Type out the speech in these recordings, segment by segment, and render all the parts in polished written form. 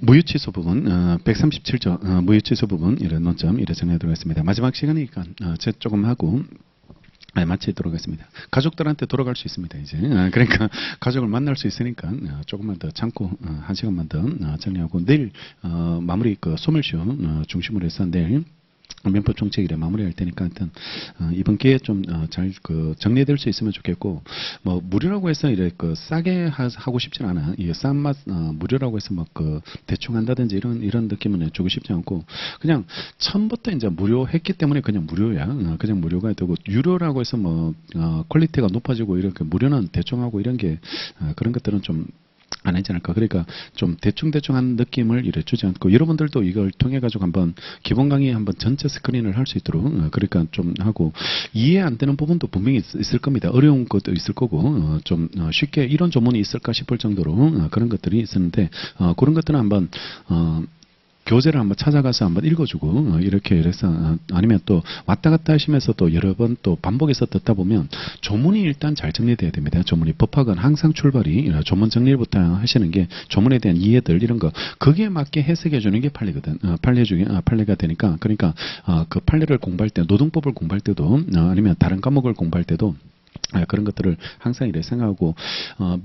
무효취소 부분 137조 무효취소 부분 이런 논점 이래 정리하도록 하겠습니다. 마지막 시간이니까 제 조금 하고 마치도록 하겠습니다. 가족들한테 돌아갈 수 있습니다. 이제 그러니까 가족을 만날 수 있으니까 조금만 더 참고 한 시간만 더 정리하고 내일 마무리 그 소멸시효 중심으로 해서 내일 민법 정책이래 마무리할 테니까 하여튼 이번 기회에 좀 잘 그 정리될 수 있으면 좋겠고 뭐 무료라고 해서 이래 그 싸게 하고 싶진 않아. 이 싼 맛 무료라고 해서 뭐 그 대충 한다든지 이런 느낌은 주고 싶지 않고 그냥 처음부터 이제 무료했기 때문에 그냥 무료야. 그냥 무료가 되고 유료라고 해서 뭐 퀄리티가 높아지고 이렇게 무료는 대충 하고 이런 게 그런 것들은 좀 안 하지 않을까. 그러니까 좀 대충대충한 느낌을 이래 주지 않고 여러분들도 이걸 통해 가지고 한번 기본 강의 한번 전체 스크린을 할 수 있도록 그러니까 좀 하고 이해 안 되는 부분도 분명히 있을 겁니다. 어려운 것도 있을 거고 좀 쉽게 이런 조문이 있을까 싶을 정도로 그런 것들이 있었는데 그런 것들은 한번 교재를 한번 찾아가서 한번 읽어주고 이렇게 해서 아니면 또 왔다 갔다 하시면서 또 여러 번 또 반복해서 듣다 보면 조문이 일단 잘 정리돼야 됩니다. 조문이 법학은 항상 출발이 조문 정리부터 하시는 게 조문에 대한 이해들 이런 거 거기에 맞게 해석해 주는 게 판례거든. 판례가 되니까 그러니까 그 판례를 공부할 때 노동법을 공부할 때도 아니면 다른 과목을 공부할 때도 그런 것들을 항상 이래 생각하고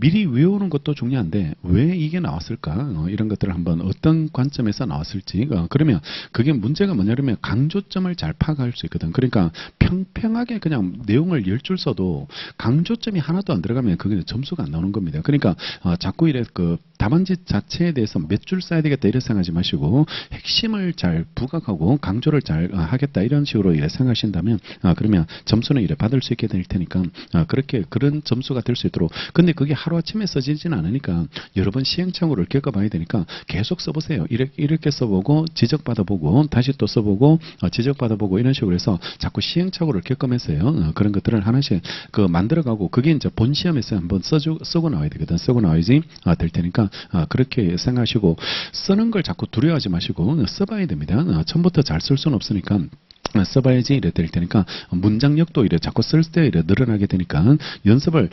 미리 외우는 것도 중요한데 왜 이게 나왔을까 이런 것들을 한번 어떤 관점에서 나왔을지 그러면 그게 문제가 뭐냐면 강조점을 잘 파악할 수 있거든. 그러니까 평평하게 그냥 내용을 10줄 써도 강조점이 하나도 안 들어가면 그게 점수가 안 나오는 겁니다. 그러니까 자꾸 이래 그 답안지 자체에 대해서 몇 줄 써야 되겠다 이렇게 생각하지 마시고 핵심을 잘 부각하고 강조를 잘 하겠다 이런 식으로 이래 생각하신다면 그러면 점수는 이래 받을 수 있게 될 테니까 그렇게 그런 점수가 될 수 있도록. 근데 그게 하루아침에 써지진 않으니까 여러 번 시행착오를 겪어봐야 되니까 계속 써보세요. 이렇게 써보고 지적받아보고 다시 또 써보고 지적받아보고 이런 식으로 해서 자꾸 시행착오를 겪으면서요. 그런 것들을 하나씩 그 만들어가고 그게 이제 본 시험에서 한번 쓰고 나와야 되거든. 쓰고 나와야지 될 테니까 그렇게 생각하시고 쓰는 걸 자꾸 두려워하지 마시고 써봐야 됩니다. 처음부터 잘 쓸 수는 없으니까 써봐야지 이래 될 테니까 문장력도 이래 자꾸 쓸 때 이래 늘어나게 되니까 연습을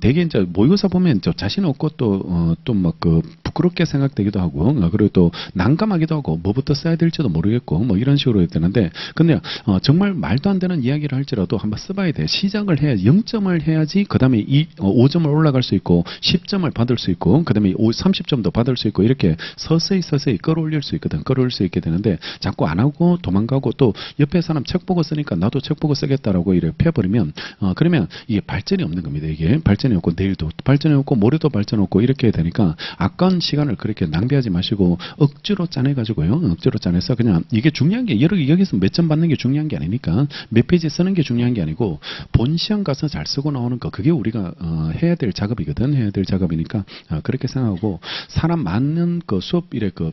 되게 이제 모의고사 보면 자신 없고 또 막 그 부끄럽게 생각되기도 하고 그리고 또 난감하기도 하고 뭐부터 써야 될지도 모르겠고 뭐 이런 식으로 해야 되는데 근데 정말 말도 안 되는 이야기를 할지라도 한번 써봐야 돼. 시작을 해야 0점을 해야지 그 다음에 5점을 올라갈 수 있고 10점을 받을 수 있고 그 다음에 30점도 받을 수 있고 이렇게 서서히 끌어올릴 수 있거든. 끌어올릴 수 있게 되는데 자꾸 안 하고 도망가고 또 옆에 사람 책 보고 쓰니까 나도 책 보고 쓰겠다라고 이렇게 펴버리면 그러면 이게 발전이 없는 겁니다. 이게 발전이 없고 내일도 발전이 없고 모레도 발전 없고 이렇게 되니까 아까운 시간을 그렇게 낭비하지 마시고 억지로 짜내가지고요. 억지로 짜내서 그냥 이게 중요한 게 여기서 몇 점 받는 게 중요한 게 아니니까 몇 페이지 쓰는 게 중요한 게 아니고 본 시험 가서 잘 쓰고 나오는 거 그게 우리가 해야 될 작업이거든. 해야 될 작업이니까 그렇게 생각하고 사람 많은 그 수업 이래 그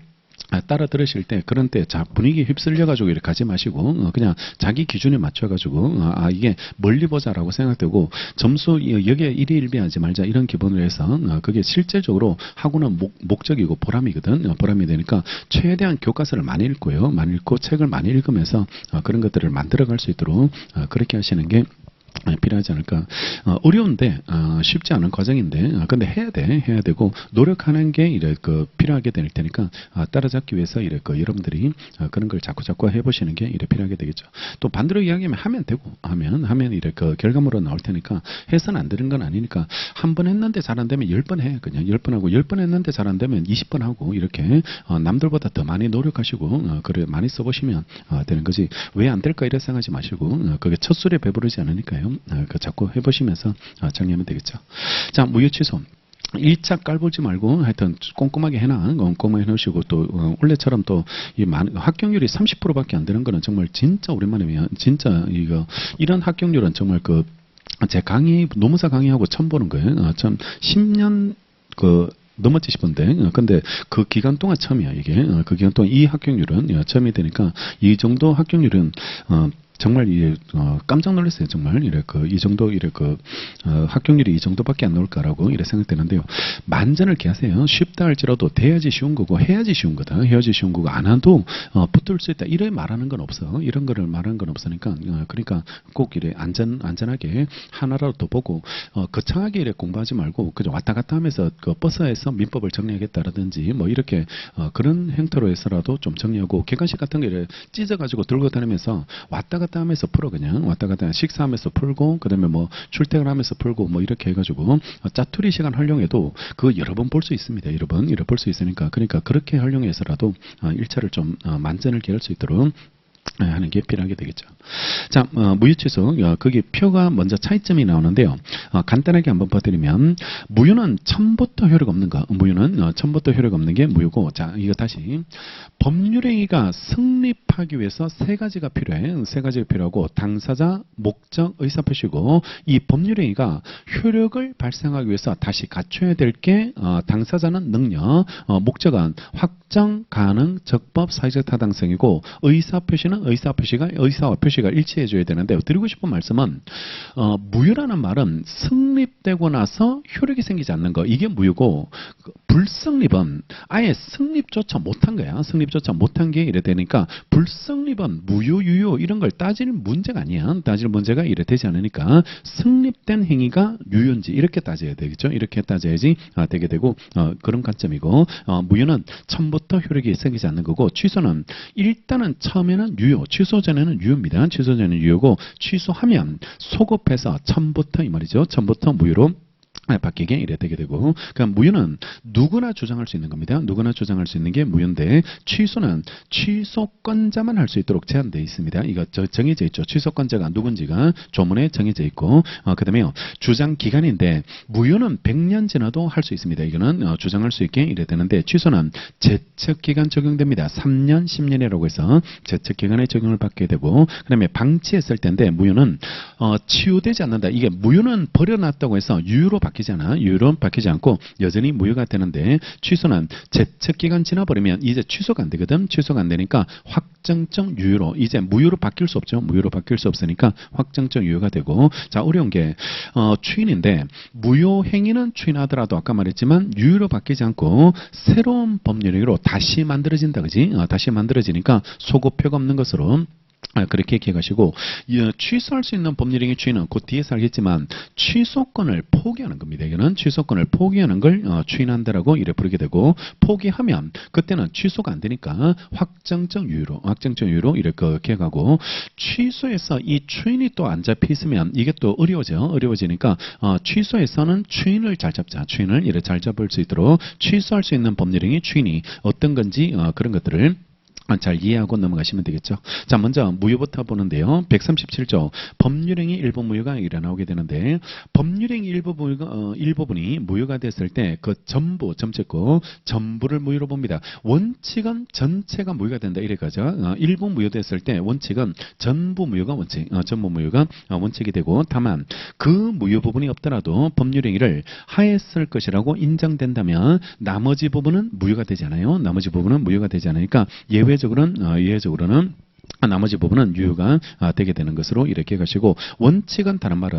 따라 들으실 때 그런 때 분위기에 휩쓸려 가지고 이렇게 가지 마시고 그냥 자기 기준에 맞춰 가지고 이게 멀리 보자라고 생각되고 점수 여기에 1위 1비하지 말자 이런 기본으로 해서 그게 실제적으로 하고는 목적이고 보람이거든. 보람이 되니까 최대한 교과서를 많이 읽고요. 많이 읽고 책을 많이 읽으면서 그런 것들을 만들어 갈 수 있도록 그렇게 하시는 게 필요하지 않을까. 어려운데 쉽지 않은 과정인데 근데 해야 되고 노력하는 게 이래 그 필요하게 될 테니까 따라잡기 위해서 이래 그 여러분들이 그런 걸 자꾸 해보시는 게 이래 필요하게 되겠죠. 또 반대로 이야기하면 하면 되고 하면 이래 그 결과물로 나올 테니까 해서는 안 되는 건 아니니까 한 번 했는데 잘 안 되면 10번 해. 그냥 10번 하고 10번 했는데 잘 안 되면 20번 하고 이렇게 남들보다 더 많이 노력하시고 그래 많이 써보시면 되는 거지. 왜 안 될까 이래 생각하지 마시고 그게 첫 술에 배부르지 않으니까요. 자꾸 해보시면서 정리하면 되겠죠. 자, 무효 취소. 1차 깔보지 말고 하여튼 꼼꼼하게 꼼꼼하게 해놓으시고 또 원래처럼 또 이 합격률이 30%밖에 안 되는 거는 정말 진짜 오랜만에 진짜 이런 합격률은 정말 제 노무사 강의하고 처음 보는 거예요. 참 10년 넘었지 싶은데 근데 그 기간 동안 처음이야 이게. 그 기간 동안 이 합격률은 처음이 되니까 이 정도 합격률은 정말 깜짝 놀랐어요. 정말 이 정도 합격률이 이 정도밖에 안 나올까라고 이래 생각되는데요. 만전을 기하세요. 쉽다 할지라도 돼야지 쉬운 거고 해야지 쉬운 거다. 해야지 쉬운 거고 안 해도 붙을 수 있다. 이래 말하는 건 없어. 이런 거를 말하는 건 없으니까 그러니까 꼭 이래 안전하게 하나라도 더 보고 거창하게 이래 공부하지 말고 그저 왔다 갔다 하면서 그 버스에서 민법을 정리하겠다라든지 뭐 이렇게 그런 형태로 해서라도 좀 정리하고 객관식 같은 거 이래 찢어가지고 들고 다니면서 왔다 갔다 하면서 풀어. 그냥 왔다 갔다 식사하면서 풀고 그다음에 뭐 출퇴근하면서 풀고 뭐 이렇게 해가지고 짜투리 시간 활용해도 그 여러 번 볼 수 있습니다. 여러 번 볼 수 있으니까 그러니까 그렇게 활용해서라도 1차를 좀 만전을 기할 수 있도록 하는 게 필요하게 되겠죠. 자, 무효취소. 거기 표가 먼저 차이점이 나오는데요. 간단하게 한번 봐드리면 무효는 처음부터 효력 없는 거. 무효는 처음부터 효력 없는 게 무효고. 자, 이거 다시 법률행위가 성립하기 위해서 세 가지가 필요해. 세 가지가 필요하고 당사자, 목적, 의사표시고 이 법률행위가 효력을 발생하기 위해서 다시 갖춰야 될 게 당사자는 능력, 목적은 확정, 가능, 적법, 사회적 타당성이고 의사표시는 의사와 표시가 일치해줘야 되는데 드리고 싶은 말씀은 무효라는 말은 성립되고 나서 효력이 생기지 않는 거 이게 무효고 불성립은 아예 성립조차 못한 거야. 성립조차 못한 게 이래 되니까 불성립은 무효, 유효 이런 걸 따질 문제가 아니야. 따질 문제가 이래 되지 않으니까 성립된 행위가 유효인지 이렇게 따져야 되겠죠. 이렇게 따져야지 되게 되고 그런 관점이고 무효는 처음부터 효력이 생기지 않는 거고 취소는 일단은 처음에는 유효, 취소 전에는 유효입니다. 취소 전에는 유효고 취소하면 소급해서 처음부터 이 말이죠. 처음부터 무효로 바뀌게 이래 되게 되고 그러니까 무효는 누구나 주장할 수 있는 겁니다. 누구나 주장할 수 있는 게 무효인데 취소는 취소권자만 할 수 있도록 제한되어 있습니다. 이거 정해져 있죠. 취소권자가 누군지가 조문에 정해져 있고 그 다음에 주장 기간인데 무효는 100년 지나도 할 수 있습니다. 이거는 주장할 수 있게 이래 되는데 취소는 제척기간 적용됩니다. 3년, 10년이라고 해서 제척기간에 적용을 받게 되고 그 다음에 방치했을 때인데 무효는 치유되지 않는다. 이게 무효는 버려놨다고 해서 유효로 바뀌지 않아. 유효로 바뀌지 않고 여전히 무효가 되는데 취소는 제척기간 지나버리면 이제 취소가 안 되거든. 취소가 안 되니까 확정적 유효로 이제 무효로 바뀔 수 없죠. 무효로 바뀔 수 없으니까 확정적 유효가 되고 자 어려운 게 추인인데 무효 행위는 추인하더라도 아까 말했지만 유효로 바뀌지 않고 새로운 법률행위로 다시 만들어진다. 그지? 다시 만들어지니까 소급표가 없는 것으로 그렇게 기억하시고 취소할 수 있는 법률행위 추인은 그 뒤에서 알겠지만 취소권을 포기하는 겁니다. 이거는 취소권을 포기하는 걸 추인한다라고 이래 부르게 되고 포기하면 그때는 취소가 안 되니까 확정적 유효로 이렇게 기억하고 취소해서 이 추인이 또 안 잡혀 있으면 이게 또 어려워지니까 취소에서는 추인을 잘 잡자. 추인을 이렇게 잘 잡을 수 있도록 취소할 수 있는 법률행위 추인이 어떤 건지 그런 것들을 잘 이해하고 넘어가시면 되겠죠. 자, 먼저 무효부터 보는데요. 137조 법률행위 일부 무효가 일어나오게 되는데 법률행위 일부분이 무효가 됐을 때 그 전부를 무효로 봅니다. 원칙은 전체가 무효가 된다. 이래가죠. 일부 무효됐을 때 원칙은 전부 무효가 원칙이 되고 다만 그 무효 부분이 없더라도 법률행위를 하였을 것이라고 인정된다면 나머지 부분은 무효가 되지 않아요. 나머지 부분은 무효가 되지 않으니까 예외적으로는 나머지 부분은 유효가 되게 되는 것으로 이렇게 가시고 원칙은 다른 말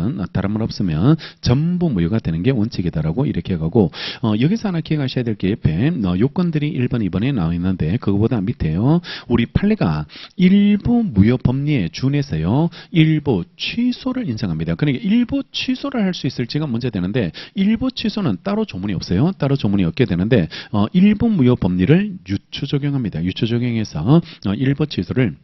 없으면 전부 무효가 되는 게 원칙이다라고 이렇게 가고 여기서 하나 기억하셔야 될 게 옆에 요건들이 1번, 2번에 나와 있는데 그거보다 밑에요. 우리 판례가 일부 무효 법리에 준해서요. 일부 취소를 인정합니다. 그러니까 일부 취소를 할 수 있을지가 문제되는데 일부 취소는 따로 조문이 없어요. 따로 조문이 없게 되는데 일부 무효 법리를 유추 적용합니다. 유추 적용해서 일부 취소를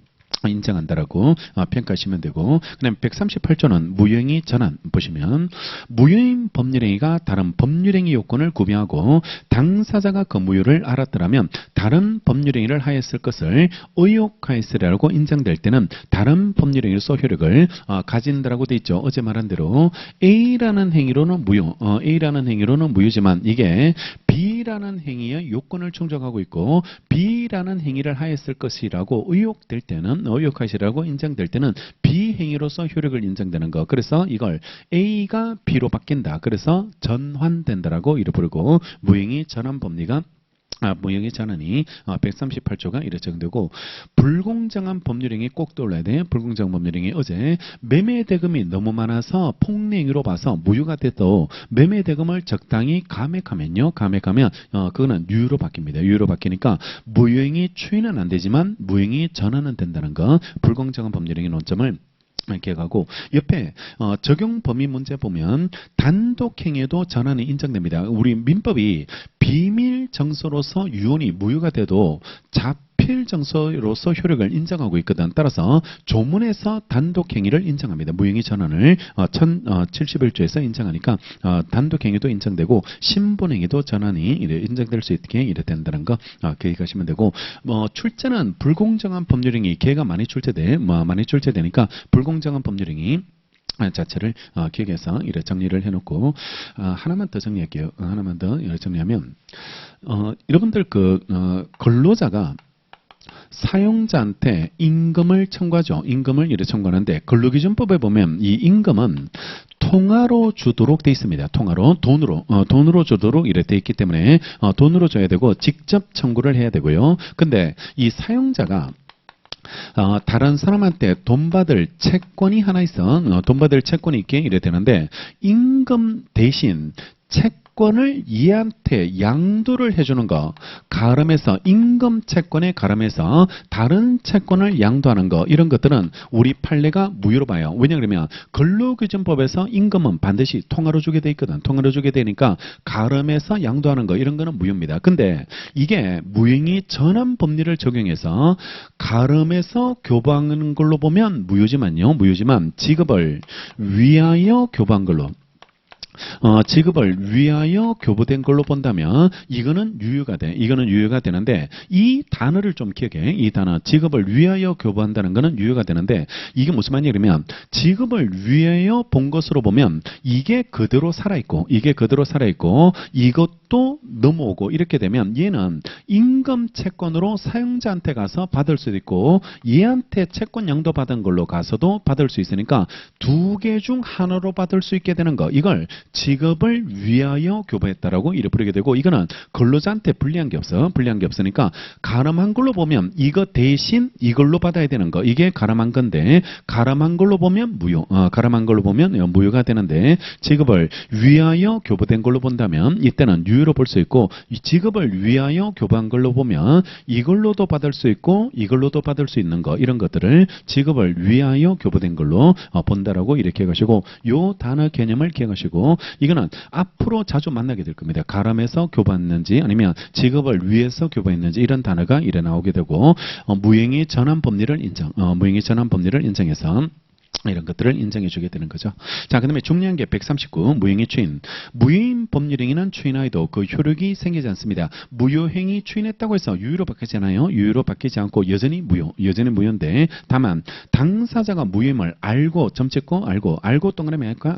인정한다라고 평가하시면 되고 그다음에 138조는 무효행위 전환 보시면 무효인 법률행위가 다른 법률행위 요건을 구비하고 당사자가 그 무효를 알았더라면 다른 법률행위를 하였을 것을 의혹하였으리라고 인정될 때는 다른 법률행위로서 효력을 가진다라고 돼 있죠. 어제 말한 대로 A라는 행위로는 무효지만 이게 B라는 행위의 요건을 충족하고 있고 B라는 행위를 하였을 것이라고 의혹될 때는 의혹하시라고 인정될 때는 B 행위로서 효력을 인정되는 거. 그래서 이걸 A가 B로 바뀐다. 그래서 전환된다라고 이렇게 부르고 무행위 전환 법리가 무형의 전환이 138조가 이래 적용되고 불공정한 법률행위 꼭 떠올라야 돼. 불공정한 법률행위 어제 매매 대금이 너무 많아서 폭행위로 봐서 무효가 돼도 매매 대금을 적당히 감액하면요. 감액하면 그거는 유효로 바뀝니다. 유효로 바뀌니까 무효행위 추인은 안 되지만 무효행위 전환은 된다는 거. 불공정한 법률행위 논점을 기억하고 옆에 적용 범위 문제 보면 단독 행위에도 전환이 인정됩니다. 우리 민법이 비밀 정서로서 유언이 무효가 돼도 자필 정서로서 효력을 인정하고 있거든. 따라서 조문에서 단독 행위를 인정합니다. 무형의 전환을 1071조에서 인정하니까 단독 행위도 인정되고 신분 행위도 전환이 인정될 수 있게 이래 된다는 거 기억하시면 되고 출제는 불공정한 법률행위 걔가 많이 출제돼 많이 출제되니까 불공정한 법률행위 자체를 기억해서 이래 정리를 해놓고 하나만 더 정리할게요. 하나만 더 정리하면 여러분들 근로자가 사용자한테 임금을 청구하죠. 임금을 이래 청구하는데 근로기준법에 보면 이 임금은 통화로 주도록 돼 있습니다. 통화로 돈으로 주도록 이래 돼 있기 때문에 돈으로 줘야 되고 직접 청구를 해야 되고요. 근데 이 사용자가 다른 사람한테 돈 받을 채권이 하나 있어. 돈 받을 채권이 있게 이래 되는데 임금 대신 채권을 얘한테 양도를 해주는 거 가름해서 임금 채권에 가름해서 다른 채권을 양도하는 거 이런 것들은 우리 판례가 무효로 봐요. 왜냐 그러면 근로기준법에서 임금은 반드시 통화로 주게 돼 있거든. 통화로 주게 되니까 가름해서 양도하는 거 이런 거는 무효입니다. 근데 이게 무형의 전환 법리를 적용해서 가름해서 교부하는 걸로 보면 무효지만 지급을 위하여 교부한 걸로 지급을 위하여 교부된 걸로 본다면 이거는 유효가 돼. 이거는 유효가 되는데 이 단어를 좀 기억해. 이 단어 지급을 위하여 교부한다는 거는 유효가 되는데 이게 무슨 말이냐면 지급을 위하여 본 것으로 보면 이게 그대로 살아있고 이것도 넘어오고 이렇게 되면 얘는 임금 채권으로 사용자한테 가서 받을 수도 있고 얘한테 채권 양도 받은 걸로 가서도 받을 수 있으니까 두 개 중 하나로 받을 수 있게 되는 거 이걸 지급을 위하여 교부했다라고 이래 부르게 되고 이거는 근로자한테 불리한 게 없으니까 가름한 걸로 보면 이거 대신 이걸로 받아야 되는 거 이게 가름한 건데 가름한 걸로 보면 가름한 걸로 보면 무효가 되는데 지급을 위하여 교부된 걸로 본다면 이때는 유효로 볼 수 있고 이 지급을 위하여 교부한 걸로 보면 이걸로도 받을 수 있고 이걸로도 받을 수 있는 거 이런 것들을 지급을 위하여 교부된 걸로 본다라고 이렇게 기억하시고 요 단어 개념을 기억하시고 이거는 앞으로 자주 만나게 될 겁니다. 가름해서 교부했는지 아니면 지급을 위해서 교부했는지 이런 단어가 이래 나오게 되고 무형의 전환 법리를 인정해서 이런 것들을 인정해 주게 되는 거죠. 자, 그 다음에 중요한 게 139 무형의 추인. 무효인 법률행위는 추인하여도 그 효력이 생기지 않습니다. 무효행위 추인했다고 해서 유효로 바뀌잖아요. 유효로 바뀌지 않고 여전히 무효인데 다만 당사자가 무효임을 알고 점 찍고 알고 동그라미 할까?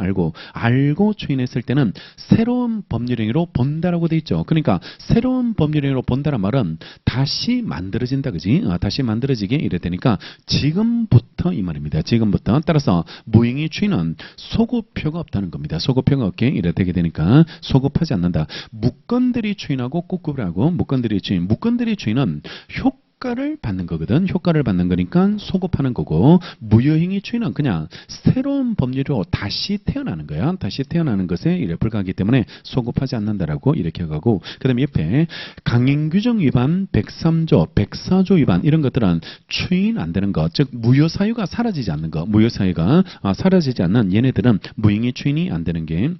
알고 추인했을 때는 새로운 법률행위로 본다라고 돼 있죠. 그러니까 새로운 법률행위로 본다란 말은 다시 만들어진다, 그지? 다시 만들어지게 이래 되니까 지금부터 이 말입니다. 지금부터 따라서 무형의 추인은 소급표가 없다는 겁니다. 소급표가 없게 이래 되게 되니까 소급하지 않는다. 무건들이 추인하고 꾹꾹하고 무건들이 추인은 효과를 받는 거거든. 효과를 받는 거니까 소급하는 거고 무효행위 추인은 그냥 새로운 법률로 다시 태어나는 거야. 다시 태어나는 것에 이래 불과하기 때문에 소급하지 않는다라고 이렇게 하고 그 다음에 옆에 강행규정 위반 103조, 104조 위반 이런 것들은 추인 안 되는 것, 즉 무효사유가 사라지지 않는 것, 무효사유가 사라지지 않는 얘네들은 무형의 추인이 안 되는 게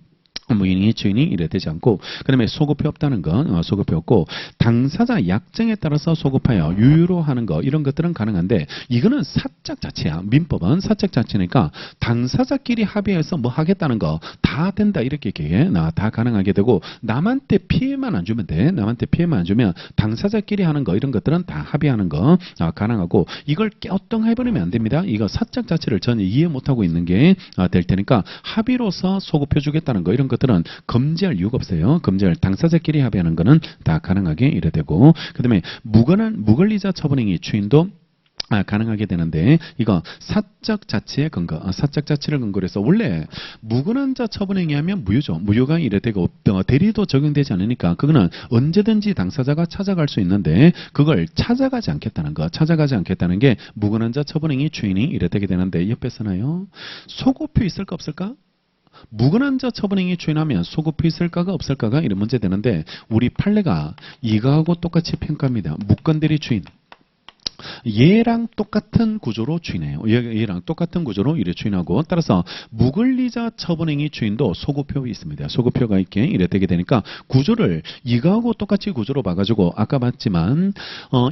무인이 주인이 이래 되지 않고 그 다음에 소급표 없다는 건 소급표 없고 당사자 약정에 따라서 소급하여 유효로 하는 거 이런 것들은 가능한데 이거는 사적 자체야. 민법은 사적 자체니까 당사자끼리 합의해서 뭐 하겠다는 거 다 된다 이렇게 얘기해. 다 가능하게 되고 남한테 피해만 안 주면 돼. 남한테 피해만 안 주면 당사자끼리 하는 거 이런 것들은 다 합의하는 거 가능하고 이걸 깹덩해버리면 안 됩니다. 이거 사적 자체를 전혀 이해 못하고 있는 게 될 테니까 합의로서 소급해 주겠다는 거 이런 것들은 금지할 이유가 없어요. 금지할 당사자끼리 합의하는 거는 다 가능하게 이래 되고 그 다음에 무권리자 처분행위 추인도 가능하게 되는데 이거 사적 자치의 근거, 사적 자치를 근거로 해서 원래 무근한 자 처분행위 하면 무효죠. 무효가 이래 되고 대리도 적용되지 않으니까 그거는 언제든지 당사자가 찾아갈 수 있는데 그걸 찾아가지 않겠다는 거, 찾아가지 않겠다는 게 무근한 자 처분행위 추인이 이래 되게 되는데 옆에 쓰나요? 소급표 있을까 없을까? 무근한 자 처분행위 추인하면 소급표 있을까가 없을까가 이런 문제 되는데 우리 판례가 이거하고 똑같이 평가합니다. 무건대리 추인. 얘랑 똑같은 구조로 추인해요. 얘랑 똑같은 구조로 이래 추인하고 따라서 무권리자 처분행위 추인도 소급표가 있습니다. 소급표가 있게 이래 되게 되니까 구조를 이거하고 똑같이 구조로 봐가지고 아까 봤지만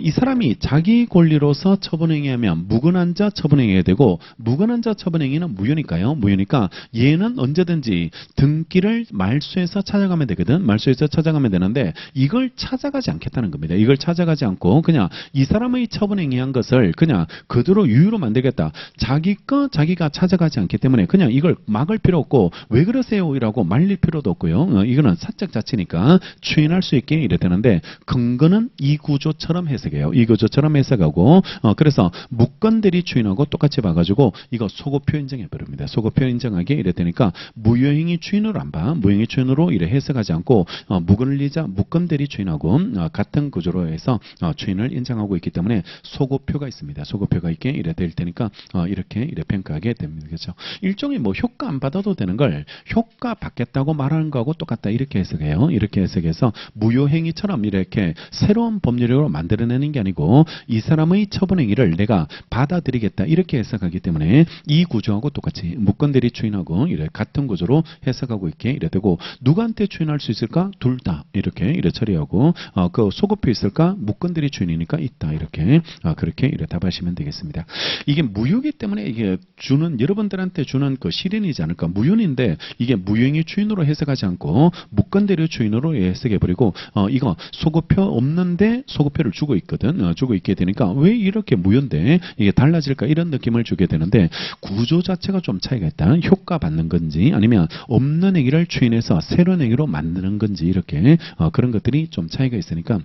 이 사람이 자기 권리로서 처분행위하면 무근한 자 처분행위가 되고 무근한 자 처분행위는 무효니까요. 무효니까 얘는 언제든지 등기를 말소해서 찾아가면 되거든. 말소해서 찾아가면 되는데 이걸 찾아가지 않겠다는 겁니다. 이걸 찾아가지 않고 그냥 이 사람의 처분 행위한 것을 그냥 그대로 유효로 만들겠다. 자기 거 자기가 찾아가지 않기 때문에 그냥 이걸 막을 필요 없고 왜 그러세요? 이라고 말릴 필요도 없고요. 이거는 사적 자체니까 추인할 수 있게 이래 되는데 근거는 이 구조처럼 해석해요. 이 구조처럼 해석하고 그래서 무건대리 추인하고 똑같이 봐가지고 이거 소급표 인정해 버립니다. 소급표 인정하게 이래 되니까 무효행위 추인으로 안 봐. 무효행위 추인으로 이래 해석하지 않고 무건리자 무건대리 추인하고 같은 구조로 해서 추인을 인정하고 있기 때문에 소급표가 있습니다. 소급표가 있게 이래 될 테니까 이렇게 이래 평가하게 됩니다. 그렇죠? 일종의 뭐 효과 안 받아도 되는 걸 효과 받겠다고 말하는 거하고 똑같다 이렇게 해석해요. 이렇게 해석해서 무효행위처럼 이렇게 새로운 법률로 만들어내는 게 아니고 이 사람의 처분행위를 내가 받아들이겠다 이렇게 해석하기 때문에 이 구조하고 똑같이 무건대리 추인하고 이래 같은 구조로 해석하고 있게 이래 되고 누구한테 추인할 수 있을까? 둘 다 이렇게 이래 처리하고 그 소급표 있을까? 무건대리 추인이니까 있다 이렇게 그렇게 이래 답하시면 되겠습니다. 이게 무효기 때문에 이게 주는 여러분들한테 주는 그 시련이지 않을까. 무효인데 이게 무효행위 추인으로 해석하지 않고 무건대리 추인으로 해석해 버리고 이거 소급표 없는데 소급표를 주고 있거든. 주고 있게 되니까 왜 이렇게 무효인데 이게 달라질까 이런 느낌을 주게 되는데 구조 자체가 좀 차이가 있다. 효과 받는 건지 아니면 없는 행위를 추인해서 새로운 행위로 만드는 건지 이렇게 그런 것들이 좀 차이가 있으니까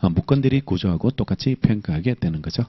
무건대리 구조하고 똑같이 평가하게 되는 거죠.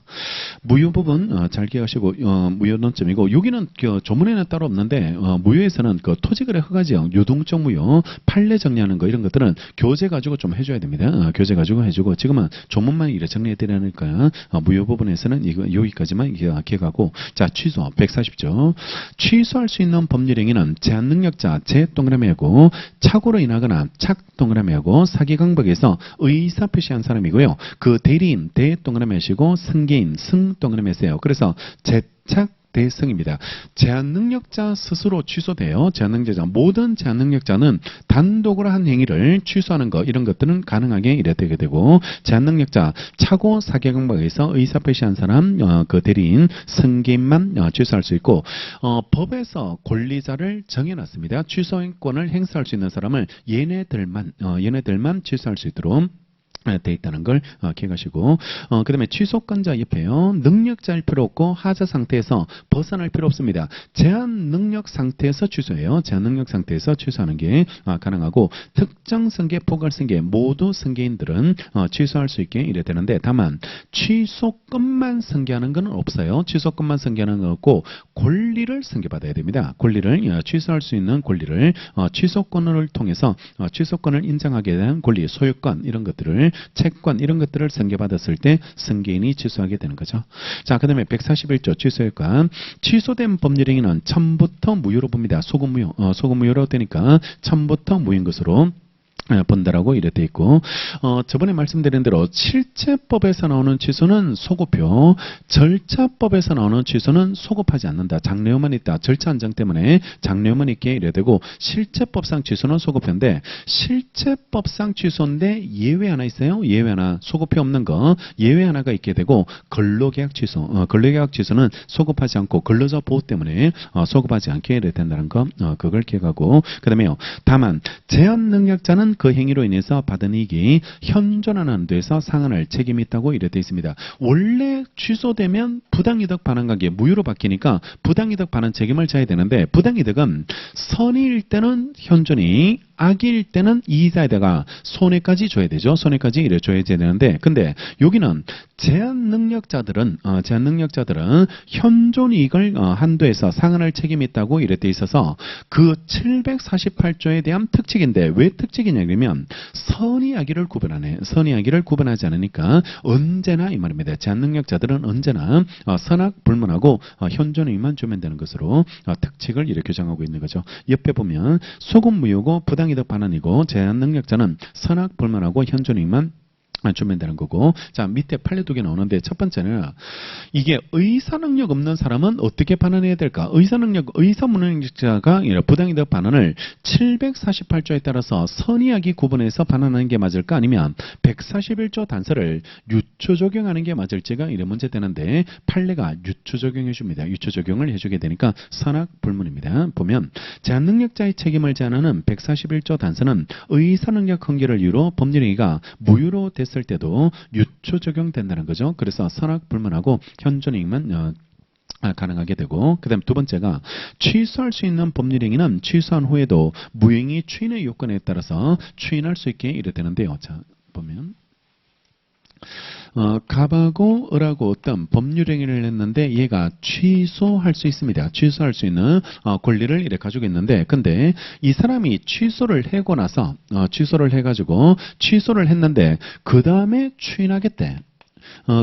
무효 부분 잘 기억하시고 무효 논점이고 여기는 조문에는 따로 없는데 무효에서는 그 토지거래 허가지역 유동적 무효 판례 정리하는 거 이런 것들은 교재 가지고 좀 해줘야 됩니다. 교재 가지고 해주고 지금은 조문만 이래 정리해 드리니까 무효 부분에서는 이거 여기까지만 기억하고 자 취소 140조 취소할 수 있는 법률행위는 제한 능력자 제 동그라미하고 착오로 인하거나 착 동그라미하고 사기 강박에서 의사 표시 한 사람이고요. 그 대리인 대 동그라미 하시고 승계인 승 동그라미 하세요. 그래서 재착 대승입니다. 제한능력자 스스로 취소돼요. 제한능력자 모든 제한능력자는 단독으로 한 행위를 취소하는 거 이런 것들은 가능하게 이래 되게 되고 제한능력자 차고 사기강박에서 의사표시한 사람 그 대리인 승계인만 취소할 수 있고 법에서 권리자를 정해놨습니다. 취소권을 행사할 수 있는 사람을 얘네들만 취소할 수 있도록 돼 있다는 걸 기억하시고 그 다음에 취소권자 옆에요. 능력자일 필요 없고 하자 상태에서 벗어날 필요 없습니다. 제한 능력 상태에서 취소해요. 제한 능력 상태에서 취소하는 게 가능하고 특정 승계, 포괄 승계 모두 승계인들은 취소할 수 있게 이래 되는데 다만 취소권만 승계하는 건 없어요. 취소권만 승계하는 건 없고 권리를 승계받아야 됩니다. 권리를 취소할 수 있는 권리를 취소권을 통해서 취소권을 인정하게 된 권리, 소유권 이런 것들을 채권 이런 것들을 승계받았을 때 승계인이 취소하게 되는 거죠. 자, 그 다음에 141조 취소효과 취소된 법률행위는 처음부터 무효로 봅니다. 소급무효로 되니까 처음부터 무효인 것으로 본다라고 이래 돼 있고 저번에 말씀드린 대로 실체법에서 나오는 취소는 소급표 절차법에서 나오는 취소는 소급하지 않는다. 장래요만 있다. 절차 안정 때문에 장래요만 있게 이래 되고 실체법상 취소는 소급표인데 실체법상 취소인데 예외 하나 있어요. 예외 하나 소급표 없는 거 예외 하나가 있게 되고 근로계약 취소 근로계약 취소는 소급하지 않고 근로자 보호 때문에 소급하지 않게 이래 된다는 거 그걸 기억하고 그 다음에요. 다만 제한 능력자는 그 행위로 인해서 받은 이익이 현존하는 데서 상환할 책임이 있다고 이래 되어 있습니다. 원래 취소되면 부당이득 반환관계 무효로 바뀌니까 부당이득 반환 책임을 져야 되는데 부당이득은 선의일 때는 현존이 악일 때는 이자에다가 손해까지 줘야 되죠. 손해까지 이래 줘야 되는데, 근데 여기는 제한 능력자들은 현존이익을 한도에서 상환할 책임이 있다고 이래 돼 있어서 그 748조에 대한 특칙인데, 왜 특칙이냐 그러면 선의악의를 구분하네. 선의악의를 구분하지 않으니까 언제나 이 말입니다. 제한 능력자들은 언제나 선악 불문하고 현존이익만 주면 되는 것으로 특칙을 이렇게 규정하고 있는 거죠. 옆에 보면 소급무효고 부당이득 반환이고 제한 능력자는 선악 불문하고 현존이익만 주면 되는 거고, 자 밑에 판례 두 개 나오는데, 첫 번째는 이게 의사 능력 없는 사람은 어떻게 반환해야 될까? 의사 무능력자가 부당이득 반환을 748조에 따라서 선의악의 구분해서 반환하는 게 맞을까? 아니면 141조 단서를 유추 적용하는 게 맞을지가 이래 문제 되는데, 판례가 유추 적용해 줍니다. 유추 적용을 해주게 되니까 선악 불문입니다. 보면 제한 능력자의 책임을 제한하는 141조 단서는 의사 능력 한계를 이유로 법률행위가 무효로 됐을 때도 유추 적용된다는 거죠. 그래서 선악 불문하고 현존이익만 가능하게 되고, 그 다음 두 번째가 취소할 수 있는 법률행위는 취소한 후에도 무행위 추인의 요건에 따라서 추인할 수 있게 이래 되는데요. 자 보면 갑하고 을하고 어떤 법률행위를 했는데 얘가 취소할 수 있습니다. 취소할 수 있는 권리를 이렇게 가지고 있는데, 근데 이 사람이 취소를 하고 나서 취소를 해가지고 취소를 했는데 그 다음에 추인하겠대.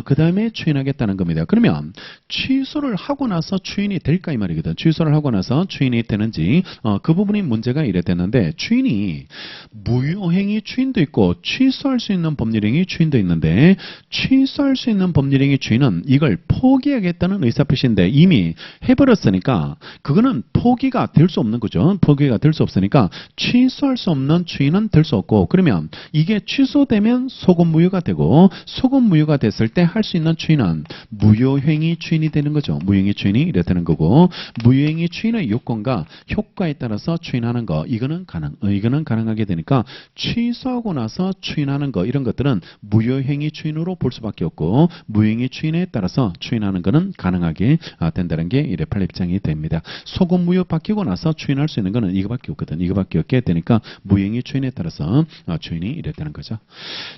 그 다음에 추인하겠다는 겁니다. 그러면 취소를 하고 나서 추인이 될까 이 말이거든. 취소를 하고 나서 추인이 되는지 그 부분이 문제가 이래 되는데, 추인이 무효행위 추인도 있고 취소할 수 있는 법률행위 추인도 있는데, 취소할 수 있는 법률행위 추인은 이걸 포기하겠다는 의사표시인데 이미 해버렸으니까 그거는 포기가 될 수 없는 거죠. 포기가 될 수 없으니까 취소할 수 없는 추인은 될 수 없고, 그러면 이게 취소되면 소급무효가 되고, 소급무효가 됐을 때 할 수 있는 추인은 무효행위 추인이 되는 거죠. 무효행위 추인이 이래 되는 거고, 무효행위 추인의 요건과 효과에 따라서 추인하는 거, 이거는 가능하게 되니까 취소하고 나서 추인하는 거, 이런 것들은 무효행위 추인으로 볼 수밖에 없고, 무효행위 추인에 따라서 추인하는 거는 가능하게 된다는 게 이래 판례 입장이 됩니다. 소급무효 바뀌고 나서 추인할 수 있는 거는 이거밖에 없거든. 이거밖에 없게 되니까 무효행위 추인에 따라서 추인이 이래 되는 거죠.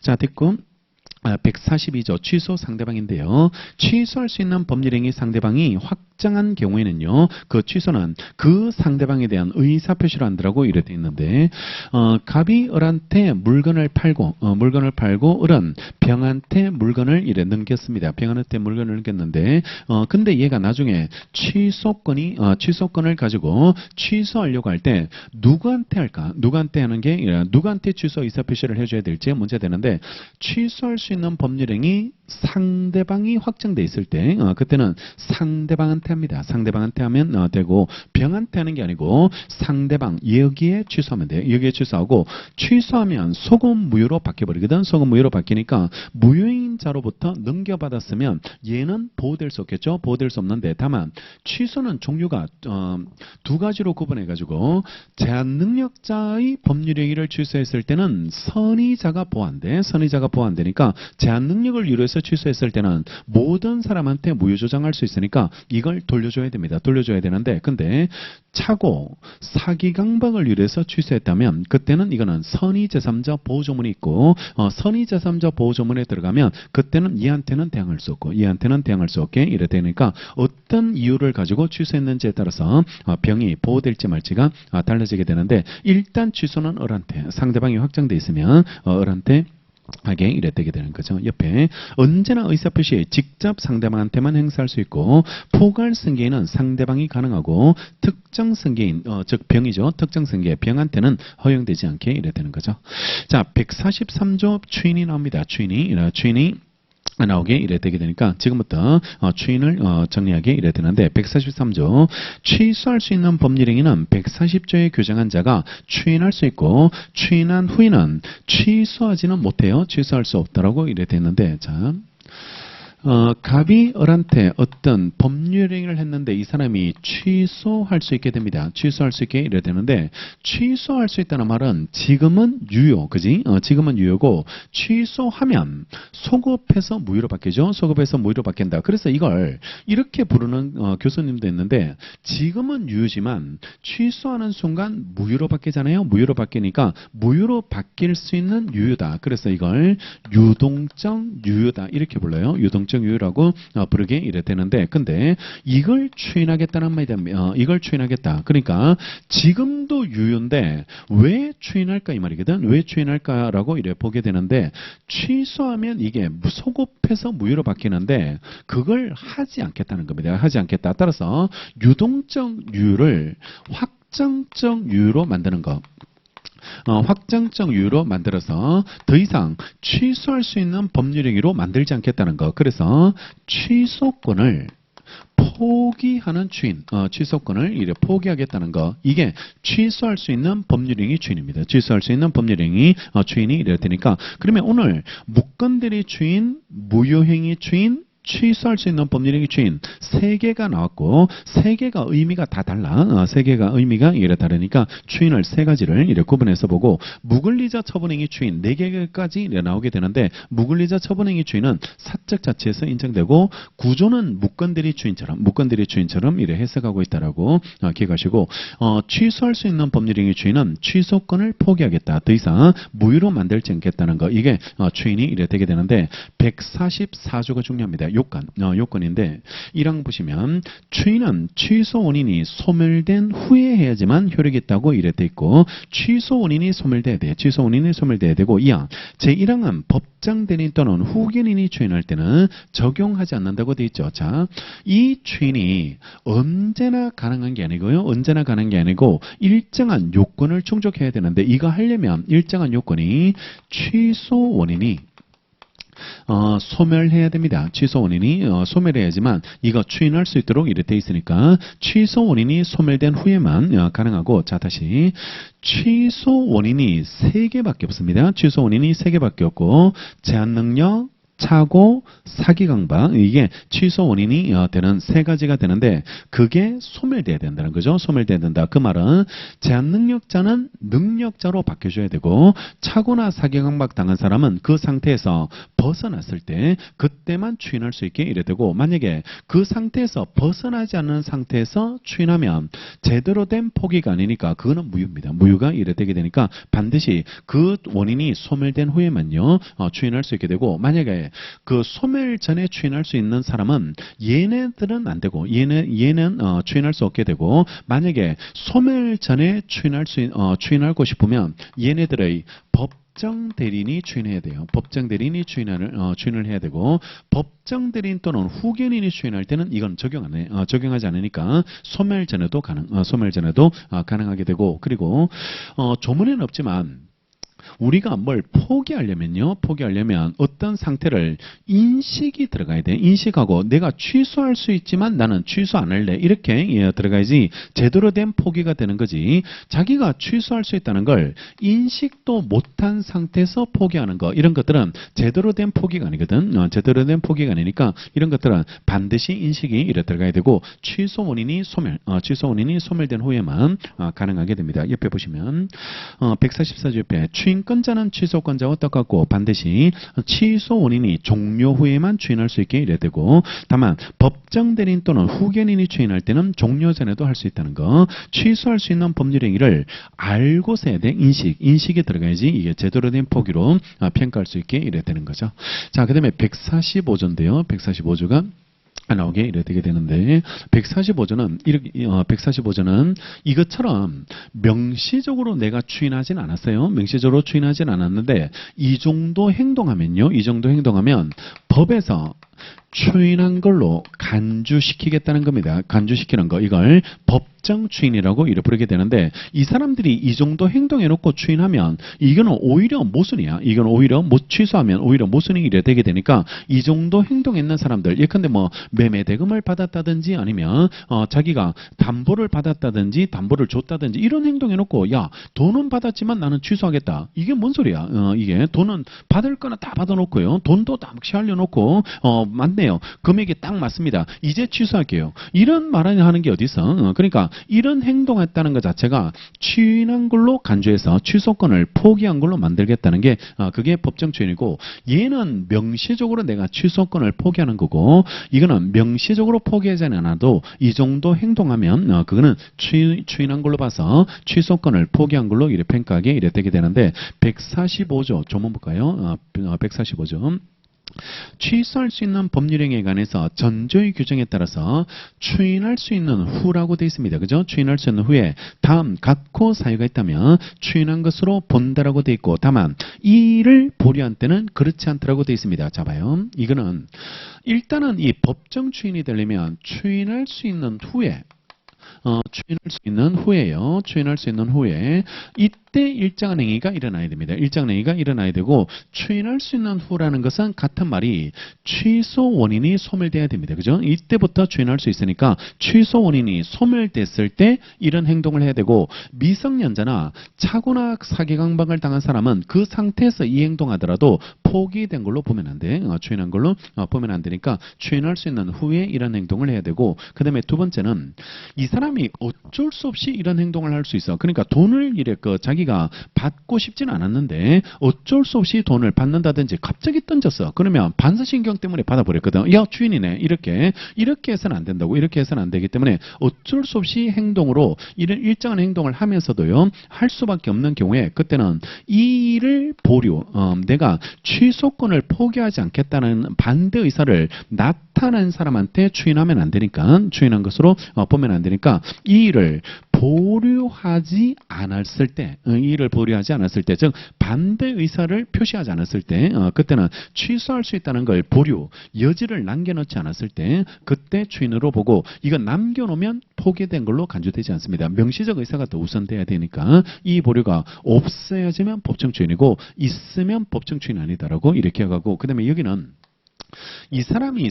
자, 됐고 142조 취소 상대방인데요. 취소할 수 있는 법률행위 상대방이 확정한 경우에는요, 그 취소는 그 상대방에 대한 의사표시를 한다고 이래 돼 있는데, 갑이 을한테 물건을 팔고 을은 병한테 물건을 이래 넘겼습니다. 병한테 물건을 넘겼는데, 근데 얘가 나중에 취소권을 가지고 취소하려고 할 때 누구한테 할까? 누구한테 하는 게, 누구한테 취소 의사표시를 해줘야 될지 문제 되는데, 취소할 수 있는 법률행위 상대방이 확정돼 있을 때 그때는 상대방한테 합니다. 상대방한테 하면 되고, 병한테 하는 게 아니고 상대방 여기에 취소하면 돼요. 여기에 취소하고, 취소하면 소급무효로 바뀌어버리거든. 소급무효로 바뀌니까 무효인자로부터 넘겨받았으면 얘는 보호될 수 없겠죠. 보호될 수 없는데, 다만 취소는 종류가 두 가지로 구분해가지고, 제한 능력자의 법률행위를 취소했을 때는 선의자가 보호한대. 선의자가 보호한다니까 제한 능력을 이루어서 취소했을 때는 모든 사람한테 무효조장할 수 있으니까 이걸 돌려줘야 됩니다. 돌려줘야 되는데, 근데 차고 사기 강박을 이루어서 취소했다면 그때는 이거는 선의제3자 보호조문이 있고, 선의제3자 보호조문에 들어가면 그때는 얘한테는 대항할 수 없고 얘한테는 대항할 수 없게 이래 되니까 어떤 이유를 가지고 취소했는지에 따라서 병이 보호될지 말지가 달라지게 되는데, 일단 취소는 을한테, 상대방이 확정돼 있으면 을한테 하게 이래 되게 되는 거죠. 옆에 언제나 의사표시 직접 상대방한테만 행사할 수 있고, 포괄 승계는 상대방이 가능하고, 특정 승계인 즉 병이죠. 특정 승계 병한테는 허용되지 않게 이래 되는 거죠. 자, 143조 추인이 나옵니다. 추인이 나오게 이래 되게 되니까 지금부터 추인을 정리하게 이래 되는데, 143조 취소할 수 있는 법률행위는 140조에 규정한 자가 추인할 수 있고, 추인한 후에는 취소하지는 못해요. 취소할 수 없다라고 이래 되는데, 자 갑이 을한테 어떤 법률행위를 했는데 이 사람이 취소할 수 있게 됩니다. 취소할 수 있게 이래 되는데 취소할 수 있다는 말은 지금은 유효, 그지? 지금은 유효고 취소하면 소급해서 무효로 바뀌죠. 소급해서 무효로 바뀐다. 그래서 이걸 이렇게 부르는 교수님도 있는데 지금은 유효지만 취소하는 순간 무효로 바뀌잖아요. 무효로 바뀌니까 무효로 바뀔 수 있는 유효다. 그래서 이걸 유동적 유효다 이렇게 불러요. 유동적 유효라고 부르게 이래 되는데 근데 이걸 추인하겠다는 말이다. 이걸 추인하겠다. 그러니까 지금도 유효인데 왜 추인할까 이 말이거든. 왜 추인할까라고 이래 보게 되는데 취소하면 이게 소급해서 무효로 바뀌는데 그걸 하지 않겠다는 겁니다. 하지 않겠다. 따라서 유동적 유효를 확정적 유효로 만드는 것. 확정적 유효로 만들어서 더 이상 취소할 수 있는 법률행위로 만들지 않겠다는 것. 그래서 취소권을 포기하는 추인, 취소권을 이래 포기하겠다는 거. 이게 취소할 수 있는 법률행위 추인입니다. 취소할 수 있는 법률행위 추인이 이래 되니까 그러면 오늘 무건대리 추인, 무효행위 추인, 취소할 수 있는 법률행위 추인 3개가 나왔고 3개가 의미가 다 달라. 3개가 의미가 이래 다르니까 추인을 3가지를 이렇게 구분해서 보고 무근리자 처분행위 추인 4개까지 이래 나오게 되는데 무근리자 처분행위 추인은 사적 자치에서 인정되고 구조는 무건대리 추인처럼 이래 해석하고 있다라고 기억하시고 취소할 수 있는 법률행위 추인은 취소권을 포기하겠다. 더 이상 무효로 만들지 않겠다는 거. 이게 추인이 이래 되게 되는데 144조가 중요합니다. 요건인데 1항 보시면 추인은 취소 원인이 소멸된 후에 해야지만 효력이 있다고 이래 돼 있고 취소 원인이 소멸돼야 돼. 취소 원인이 소멸돼야 되고 2항 제1항은 법정 대리인 또는 후견인이 추인할 때는 적용하지 않는다고 돼 있죠. 자, 이 추인이 언제나 가능한 게 아니고요. 언제나 가능한 게 아니고 일정한 요건을 충족해야 되는데 이거 하려면 일정한 요건이 취소 원인이 소멸해야 됩니다. 취소 원인이 소멸해야지만 이거 추인할 수 있도록 이렇게 돼 있으니까 취소 원인이 소멸된 후에만 가능하고 자 다시 취소 원인이 3개밖에 없습니다. 취소 원인이 3개밖에 없고 제한 능력 착오, 사기 강박 이게 취소 원인이 되는 3가지가 되는데 그게 소멸돼야 된다는 거죠. 소멸돼야 된다. 그 말은 제한 능력자는 능력자로 바뀌어줘야 되고 착오나 사기 강박 당한 사람은 그 상태에서 벗어났을 때 그때만 추인할 수 있게 이래 되고 만약에 그 상태에서 벗어나지 않는 상태에서 추인하면 제대로 된 포기가 아니니까 그거는 무효입니다. 무효가 이래 되게 되니까 반드시 그 원인이 소멸된 후에만요 추인할 수 있게 되고 만약에 그 소멸 전에 추인할 수 있는 사람은 얘네들은 안 되고 얘는 추인할 수 없게 되고 만약에 소멸 전에 추인하고 싶으면 얘네들의 법정 대리인이 추인해야 돼요. 법정 대리인이 추인을 해야 되고 법정 대리인 또는 후견인이 추인할 때는 이건 적용하지 않으니까 소멸 전에도 가능하게 되고 그리고 조문에는 없지만 우리가 뭘 포기하려면 어떤 상태를 인식이 들어가야 돼. 인식하고 내가 취소할 수 있지만 나는 취소 안 할래. 이렇게 들어가야지 제대로 된 포기가 되는 거지. 자기가 취소할 수 있다는 걸 인식도 못한 상태에서 포기하는 거. 이런 것들은 제대로 된 포기가 아니거든. 제대로 된 포기가 아니니까 이런 것들은 반드시 인식이 이래 들어가야 되고 취소 원인이 소멸된 후에만 가능하게 됩니다. 옆에 보시면 144조 옆에 추인권자는 취소권자와 똑같고 반드시 취소 원인이 종료 후에만 추인할 수 있게 이래 되고 다만 법정 대리인 또는 후견인이 추인할 때는 종료 전에도 할 수 있다는 거. 취소할 수 있는 법률행위를 알고서 해야 돼. 인식이 들어가야지 이게 제대로 된 포기로 평가할 수 있게 이래 되는 거죠. 자, 그 다음에 145조인데요. 145조가 나오게 이래 되게 되는데 145조는 이것처럼 명시적으로 내가 추인하진 않았어요. 명시적으로 추인하진 않았는데 이 정도 행동하면 법에서 추인한 걸로 간주시키겠다는 겁니다. 간주시키는 거. 이걸 법정 추인이라고 이렇게 부르게 되는데 이 사람들이 이 정도 행동해놓고 추인하면 이거는 오히려 모순이야. 이건 오히려 취소하면 오히려 모순이 이래 되게 되니까 이 정도 행동했는 사람들 예컨대 뭐 매매 대금을 받았다든지 아니면 자기가 담보를 받았다든지 담보를 줬다든지 이런 행동해놓고 야 돈은 받았지만 나는 취소하겠다. 이게 뭔 소리야? 이게 돈은 받을 거나 다 받아놓고요. 돈도 다 취하려놓고 맞네요. 금액이 딱 맞습니다. 이제 취소할게요. 이런 말을 하는 게 어디 있어? 그러니까 이런 행동했다는 것 자체가 추인한 걸로 간주해서 취소권을 포기한 걸로 만들겠다는 게 그게 법정 추인이고, 얘는 명시적으로 내가 취소권을 포기하는 거고, 이거는 명시적으로 포기하지 않아도 이 정도 행동하면 그거는 추인한 걸로 봐서 취소권을 포기한 걸로 이래 평가하게 이래 되게 되는데, 145조 조문 볼까요? 145조. 취소할 수 있는 법률행위에 관해서 전조의 규정에 따라서 추인할 수 있는 후라고 되어 있습니다. 그죠? 추인할 수 있는 후에 다음 각호 사유가 있다면 추인한 것으로 본다라고 되어 있고, 다만 이를 보류한 때는 그렇지 않다라고 되어 있습니다. 자 봐요. 이거는 일단은 이 법정 추인이 되려면 추인할 수 있는 후에 추인할 수 있는 후에요. 추인할 수 있는 후에 이때 일정한 행위가 일어나야 됩니다. 일정한 행위가 일어나야 되고, 추인할 수 있는 후라는 것은 같은 말이 취소 원인이 소멸돼야 됩니다. 그죠? 이때부터 추인할 수 있으니까 취소 원인이 소멸됐을 때 이런 행동을 해야 되고, 미성년자나 차고나 사기 강박을 당한 사람은 그 상태에서 이 행동하더라도 포기된 걸로 보면 안 돼. 추인한 걸로 보면 안 되니까 추인할 수 있는 후에 이런 행동을 해야 되고, 그 다음에 두 번째는 이 사람이 어쩔 수 없이 이런 행동을 할 수 있어. 그러니까 돈을 자기가 받고 싶지는 않았는데 어쩔 수 없이 돈을 받는다든지 갑자기 던졌어. 그러면 반사신경 때문에 받아버렸거든. 야, 주인이네. 이렇게 해서는 안 된다고. 이렇게 해서는 안 되기 때문에 어쩔 수 없이 행동으로 이런 일정한 행동을 하면서도요, 할 수밖에 없는 경우에 그때는 이 일을 보류, 내가 취소권을 포기하지 않겠다는 반대 의사를 나타낸 사람한테 추인하면 안 되니까, 추인한 것으로 보면 안 되니까 이 일을 보류하지 않았을 때, 즉 반대 의사를 표시하지 않았을 때, 그때는 취소할 수 있다는 걸 보류, 여지를 남겨놓지 않았을 때 그때 추인으로 보고, 이건 남겨놓으면 포기된 걸로 간주되지 않습니다. 명시적 의사가 더 우선돼야 되니까 이 보류가 없어야지만 법정 추인이고, 있으면 법정 추인 아니다라고 이렇게 하고, 그 다음에 여기는 이 사람이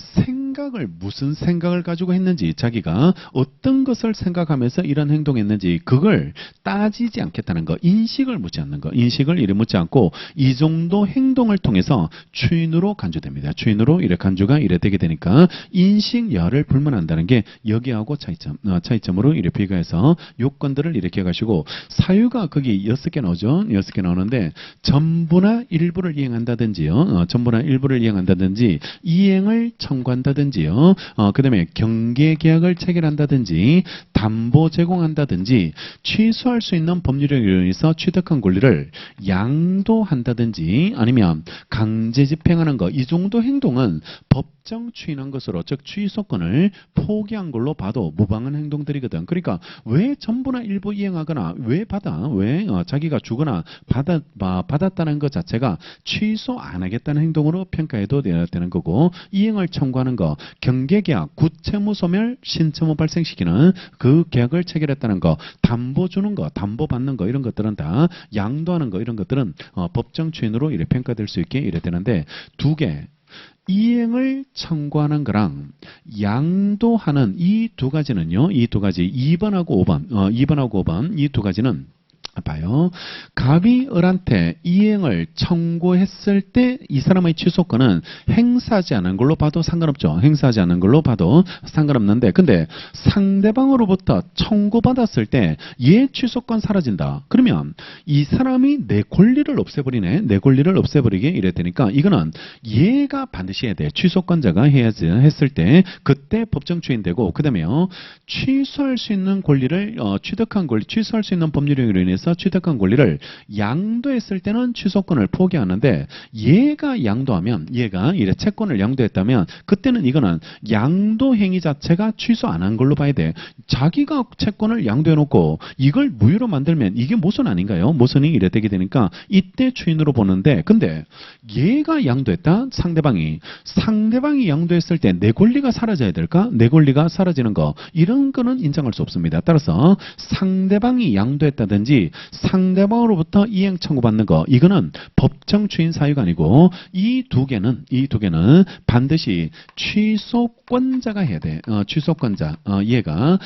무슨 생각을 가지고 했는지, 자기가 어떤 것을 생각하면서 이런 행동했는지 그걸 따지지 않겠다는 거, 인식을 묻지 않는 거, 인식을 이래 묻지 않고 이 정도 행동을 통해서 추인으로 간주됩니다. 추인으로 이래 간주가 이래 되게 되니까 인식 여하를 불문한다는 게 여기하고 차이점으로 이래 비교해서 요건들을 이렇게 가시고, 사유가 거기 6개 나오죠. 6개 나오는데 전부나 일부를 이행한다든지요. 전부나 일부를 이행한다든지, 이행을 청구한다든지요. 그 다음에 경계계약을 체결한다든지, 담보 제공한다든지, 취소할 수 있는 법률에 의해서 취득한 권리를 양도한다든지, 아니면 강제 집행하는 것, 이 정도 행동은 법정 추인한 것으로, 즉 취소권을 포기한 걸로 봐도 무방한 행동들이거든. 그러니까 왜 전부나 일부 이행하거나 왜 자기가 주거나 받았다는 것 자체가 취소 안 하겠다는 행동으로 평가해도 되는 거고, 이행을 청구하는 거, 경계계약, 구채무 소멸, 신채무 발생시키는 그 계약을 체결했다는 거, 담보 주는 거, 담보 받는 거, 이런 것들은 다 양도하는 거, 이런 것들은 법정 추인으로 이래 평가될 수 있게 이래 되는데, 두 개, 이행을 청구하는 거랑 양도하는 이 두 가지는요, 이 두 가지 2번하고 5번 이 두 가지는 봐요. 갑이 을한테 이행을 청구했을 때 이 사람의 취소권은 행사하지 않은 걸로 봐도 상관없죠. 행사하지 않은 걸로 봐도 상관없는데, 근데 상대방으로부터 청구받았을 때 얘 취소권 사라진다. 그러면 이 사람이 내 권리를 없애버리네. 내 권리를 없애버리게 이래 되니까 이거는 얘가 반드시 해야 돼. 취소권자가 해야지 했을 때 그때 법정 추인되고, 그 다음에요, 취소할 수 있는 권리를 취득한 권리, 취소할 수 있는 법률에 인해서 취득한 권리를 양도했을 때는 취소권을 포기하는데, 얘가 양도하면, 얘가 이래 채권을 양도했다면 그때는 이거는 양도 행위 자체가 취소 안 한 걸로 봐야 돼. 자기가 채권을 양도해놓고 이걸 무효로 만들면 이게 모순 아닌가요? 모순이 이래 되게 되니까 이때 추인으로 보는데, 근데 얘가 양도했다? 상대방이 양도했을 때 내 권리가 사라져야 될까? 내 권리가 사라지는 거, 이런 거는 인정할 수 없습니다. 따라서 상대방이 양도했다든지 하든지 상대방으로부터 이행 청구받는 거, 이거는 법정 추인 사유가 아니고 이 두 개는 반드시 취소권자가 해야 돼. 취소권자. 얘가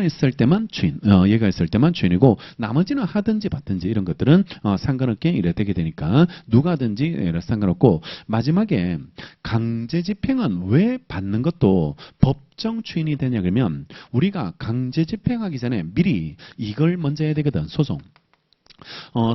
있을 때만 추인. 얘가 있을 때만 추인이고 나머지는 하든지 받든지 이런 것들은 상관없게 이래 되게 되니까 누가 하든지 이래 상관없고, 마지막에 강제 집행은 왜 받는 것도 법정 추인이 되냐 그러면 우리가 강제 집행하기 전에 미리 이걸 먼저 해야 되거든.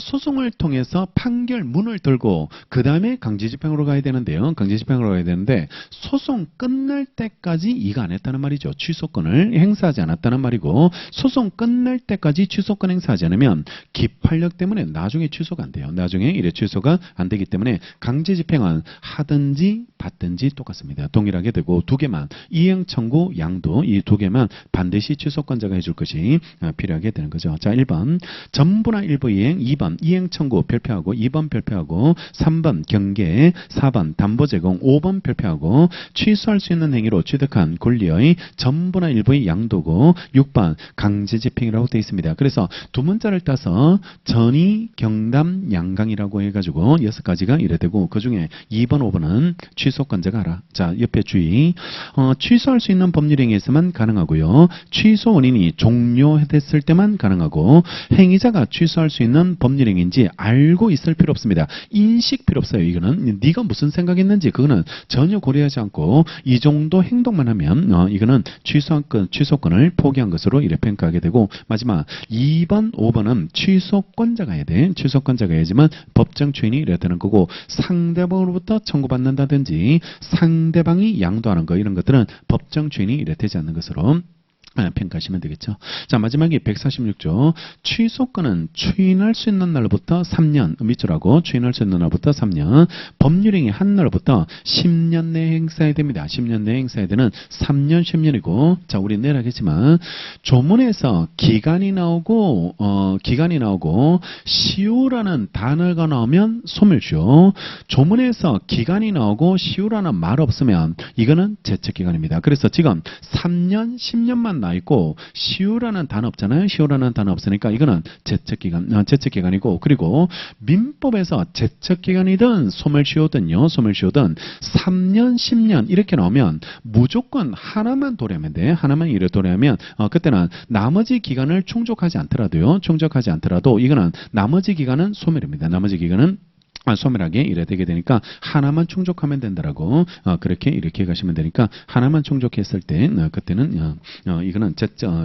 소송을 통해서 판결문을 들고 그 다음에 강제집행으로 가야 되는데요. 강제집행으로 가야 되는데 소송 끝날 때까지 이거 안 했다는 말이죠. 취소권을 행사하지 않았다는 말이고, 소송 끝날 때까지 취소권 행사하지 않으면 기판력 때문에 나중에 취소가 안 돼요. 나중에 이래 취소가 안 되기 때문에 강제집행은 하든지 받든지 똑같습니다. 동일하게 되고 두 개만 이행 청구 양도 이 두 개만 반드시 취소권자가 해줄 것이 필요하게 되는 거죠. 자, 1번 전부나 일부 이행, 2번 이행 청구 별표하고 2번 별표하고 3번 경계, 4번 담보 제공, 5번 별표하고 취소할 수 있는 행위로 취득한 권리의 전부나 일부의 양도고 6번 강제 집행이라고 되어 있습니다. 그래서 두 문자를 따서 전이, 경담, 양강이라고 해가지고 6가지가 이래 되고 그 중에 2번, 5번은 취소권자가 알아. 자, 옆에 주의. 취소할 수 있는 법률행위에서만 가능하고요. 취소 원인이 종료됐을 때만 가능하고, 행위자가 취소할 수 있는 법률행위인지 알고 있을 필요 없습니다. 인식 필요 없어요. 이거는 네가 무슨 생각했는지 그거는 전혀 고려하지 않고 이 정도 행동만 하면 이거는 취소권을 포기한 것으로 이래 평가하게 되고, 마지막 2번, 5번은 취소권자가 해야 돼. 취소권자가 해야지만 법정 추인이 이래 되는 거고, 상대방으로부터 청구받는다든지 상대방이 양도하는 거 이런 것들은 법정 추인이 이래 되지 않는 것으로 평가하시면 되겠죠. 자, 마지막에 146조. 취소권은 추인할 수 있는 날로부터 3년, 밑줄하고 추인할 수 있는 날부터 3년, 법률행위 한 날로부터 10년 내에 행사해야 됩니다. 10년 내에 행사해야 되는 3년, 10년이고, 자, 우리 내일 하겠지만 조문에서 기간이 나오고 시효라는 단어가 나오면 소멸시효. 조문에서 기간이 나오고 시효라는 말 없으면 이거는 제척기간입니다. 그래서 지금 3년, 10년만 나 있고 시효라는 단어 없잖아요. 시효라는 단어 없으니까 이거는 제척기간이고, 그리고 민법에서 제척기간이든 소멸시효든 3년, 10년 이렇게 나오면 무조건 하나만 도래하면 돼. 하나만 이래 도래하면 그때는 나머지 기간을 충족하지 않더라도 이거는 나머지 기간은 소멸입니다. 나머지 기간은 소멸하게 이래 되게 되니까 하나만 충족하면 된다라고 그렇게 이렇게 가시면 되니까, 하나만 충족했을 때 그때는 이거는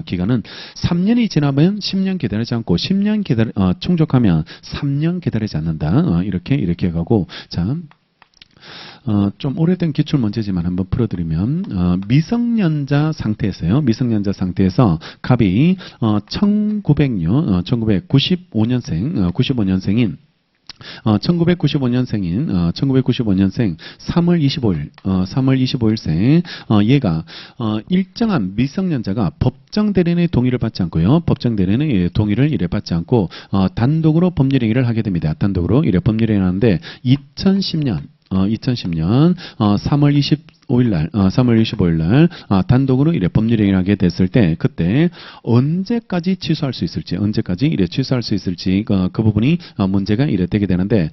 기간은 3년이 지나면 10년 기다리지 않고 10년 충족하면 3년 기다리지 않는다. 이렇게 가고, 자, 좀 오래된 기출 문제지만 한번 풀어드리면, 미성년자 상태에서요. 미성년자 상태에서 갑이 1995년생인 1995년생 3월 25일생 얘가 일정한 미성년자가 법정 대리인의 동의를 받지 않고요. 법정 대리인의 동의를 이래 받지 않고 단독으로 법률행위를 하게 됩니다. 단독으로 이래 법률행위를 하는데 2010년 3월 25일 날 단독으로 이래 법률행위를 하게 됐을 때, 그때 언제까지 취소할 수 있을지, 그 부분이 문제가 이래 되게 되는데,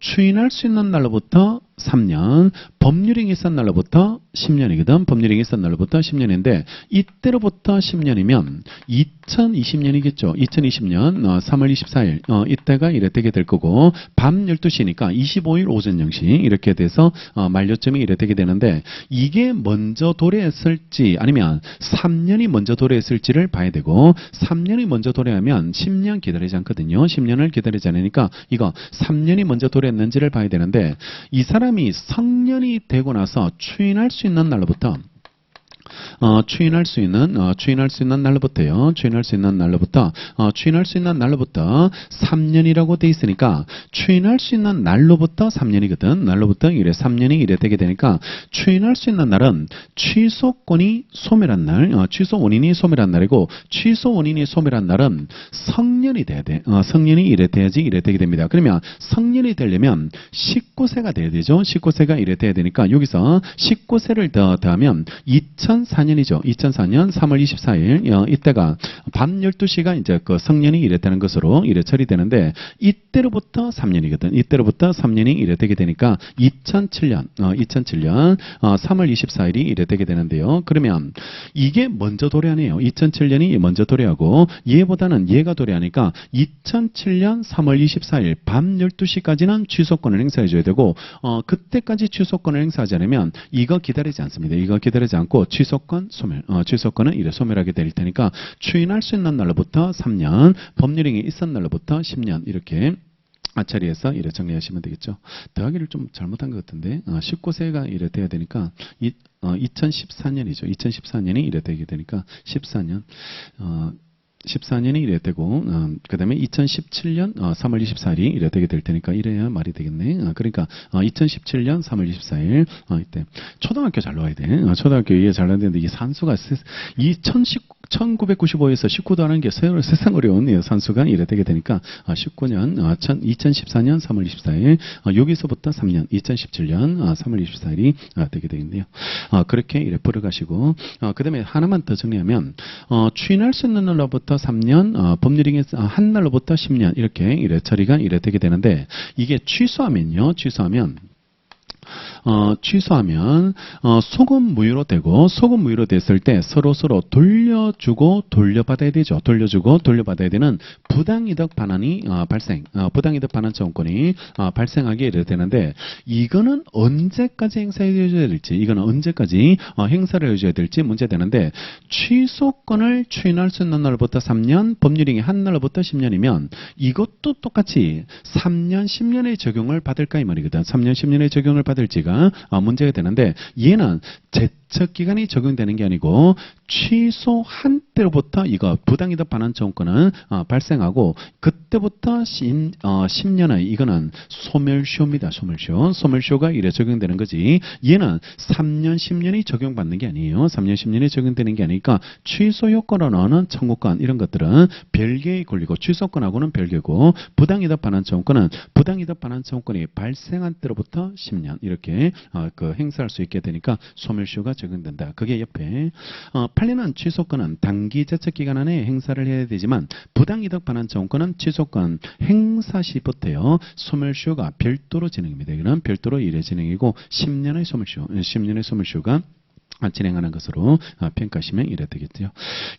추인할 수 있는 날로부터 3년, 법률행위 있었던 날로부터 10년이거든. 법률행위 있었던 날로부터 10년인데 이때로부터 10년이면 2020년이겠죠. 2020년 3월 24일 이때가 이래 되게 될 거고, 밤 12시니까 25일 오전 0시 이렇게 돼서 만료점이 이래 되게 되는데, 이게 먼저 도래했을지 아니면 3년이 먼저 도래했을지를 봐야 되고, 3년이 먼저 도래하면 10년 기다리지 않거든요. 10년을 기다리지 않으니까 이거 3년이 먼저 도래했는지를 봐야 되는데, 이 사람이 성년이 되고 나서 추인할 수 있는 날로부터 추인할 수 있는 날로부터요. 추인할 수 있는 날로부터 3년이라고 돼 있으니까 추인할 수 있는 날로부터 3년이거든. 날로부터 이래 3년이 이래 되게 되니까 추인할 수 있는 날은 취소권이 소멸한 날, 취소 원인이 소멸한 날이고, 취소 원인이 소멸한 날은 성년이 돼야 돼. 성년이 이래 돼야지 이래 되게 됩니다. 그러면 성년이 되려면 19세가 돼야 되죠. 19세가 이래 돼야 되니까 여기서 19세를 더하면 2004년 2004년이죠. 2004년 3월 24일 이때가 밤 12시가 이제 그 성년이 이랬다는 것으로 이래 처리되는데 이때로부터 3년이거든. 이때로부터 3년이 이래 되게 되니까 2007년 3월 24일이 이래 되게 되는데요. 그러면 이게 먼저 도래하네요. 2007년이 먼저 도래하고 얘보다는 얘가 도래하니까 2007년 3월 24일 밤 12시까지는 취소권을 행사해 줘야 되고 그때까지 취소권을 행사하지 않으면 이거 기다리지 않습니다. 이거 기다리지 않고 취소권 소멸, 취소권은 이래 소멸하게 될 테니까 추인할 수 있는 날로부터 3년, 법률행위 있었던 날로부터 10년 이렇게 처리해서 이래 정리하시면 되겠죠. 더하기를 좀 잘못한 것 같은데 19세가 이래 돼야 되니까 2014년이죠. 2014년이 이래 되게 되니까 14년이 이래 되고 그 다음에 2017년 3월 24일이 이래 되게 될 테니까 이래야 말이 되겠네. 그러니까 2017년 3월 24일 이때 초등학교 잘 나와야 돼. 초등학교 이해 잘 나야 되는데 이 산수가 1995에서 19도 하는 게 세상 어려운 산수가 이래 되게 되니까 2014년 3월 24일 여기서부터 3년 2017년 3월 24일이 되게 되겠네요. 그렇게 이래 풀어가시고 그 다음에 하나만 더 정리하면 추인할 수 있는 날로부터 3년 법률행위 한 날로부터 10년 이렇게 이래 처리가 이래 되게 되는데 이게 취소하면 소금 무효로 되고 소금 무효로 됐을 때 서로 돌려주고 돌려받아야 되죠. 돌려주고 돌려받아야 되는 부당이득 반환이 부당이득 반환 청구권이 발생하게 되는데 이거는 언제까지 행사해줘야 될지 이거는 언제까지 행사를 해줘야 될지 문제되는데 취소권을 추인할 수 있는 날부터 3년 법률행위 한 날부터 10년이면 이것도 똑같이 3년 10년의 적용을 받을까 이 말이거든. 3년 10년의 적용을 받을지가 문제가 되는데 얘는 제척기간이 적용되는 게 아니고 취소한 때로부터 이거 부당이득 반환 청구권은 발생하고 그때부터 10년의 이거는 소멸시효입니다. 소멸시효가 이래 적용되는 거지. 얘는 3년 10년이 적용받는 게 아니에요. 3년 10년이 적용되는 게 아니니까 취소 효과로 나오는 청구권 이런 것들은 별개의 권리고 취소권하고는 별개고 부당이득 반환 청구권은 부당이득 반환 청구권이 발생한 때로부터 10년 이렇게 그 행사할 수 있게 되니까 소멸시효가 적용된다. 그게 옆에 판례는 취소권은 단기 제척 기간 안에 행사를 해야 되지만 부당이득 반환 청구권은 취소권 행사 시부터요 소멸시효가 별도로 진행입니다. 이거는 별도로 일회 진행이고 10년의 소멸시효가 진행하는 것으로 평가하시면 이래 되겠죠.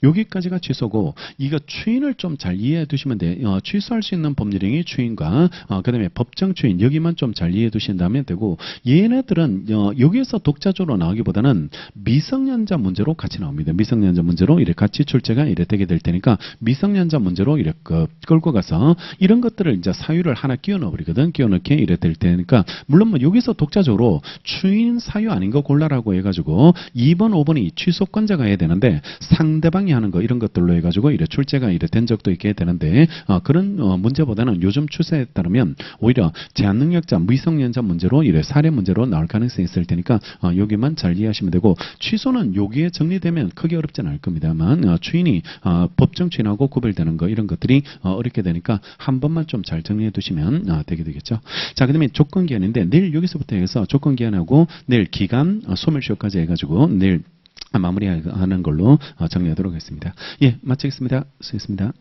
여기까지가 취소고 이거 추인을 좀 잘 이해해 두시면 돼요. 취소할 수 있는 법률행위 추인과 그 다음에 법정 추인 여기만 좀 잘 이해해 두신다면 되고 얘네들은 여기에서 독자적으로 나오기보다는 미성년자 문제로 같이 나옵니다. 미성년자 문제로 이렇게 같이 출제가 이래 되게 될 테니까 미성년자 문제로 이렇게 끌고 가서 이런 것들을 이제 사유를 하나 끼워 넣어버리거든. 끼워 넣게 이래 될 테니까 물론 뭐 여기서 독자적으로 추인 사유 아닌 거 골라라고 해가지고 2번, 5번이 취소권자가 해야 되는데 상대방이 하는 거 이런 것들로 해가지고 이래 출제가 이래 된 적도 있게 되는데 그런 문제보다는 요즘 추세에 따르면 오히려 제한능력자, 미성년자 문제로 이래 사례 문제로 나올 가능성이 있을 테니까 여기만 잘 이해하시면 되고 취소는 여기에 정리되면 크게 어렵지는 않을 겁니다만 추인이 법정 추인하고 구별되는 거 이런 것들이 어렵게 되니까 한 번만 좀 잘 정리해 두시면 되게 되겠죠. 자, 그 다음에 조건기한인데 내일 여기서부터 해서 조건기한하고 내일 기간 소멸시효까지 해가지고 내일 마무리하는 걸로 정리하도록 하겠습니다. 예, 마치겠습니다. 수고했습니다.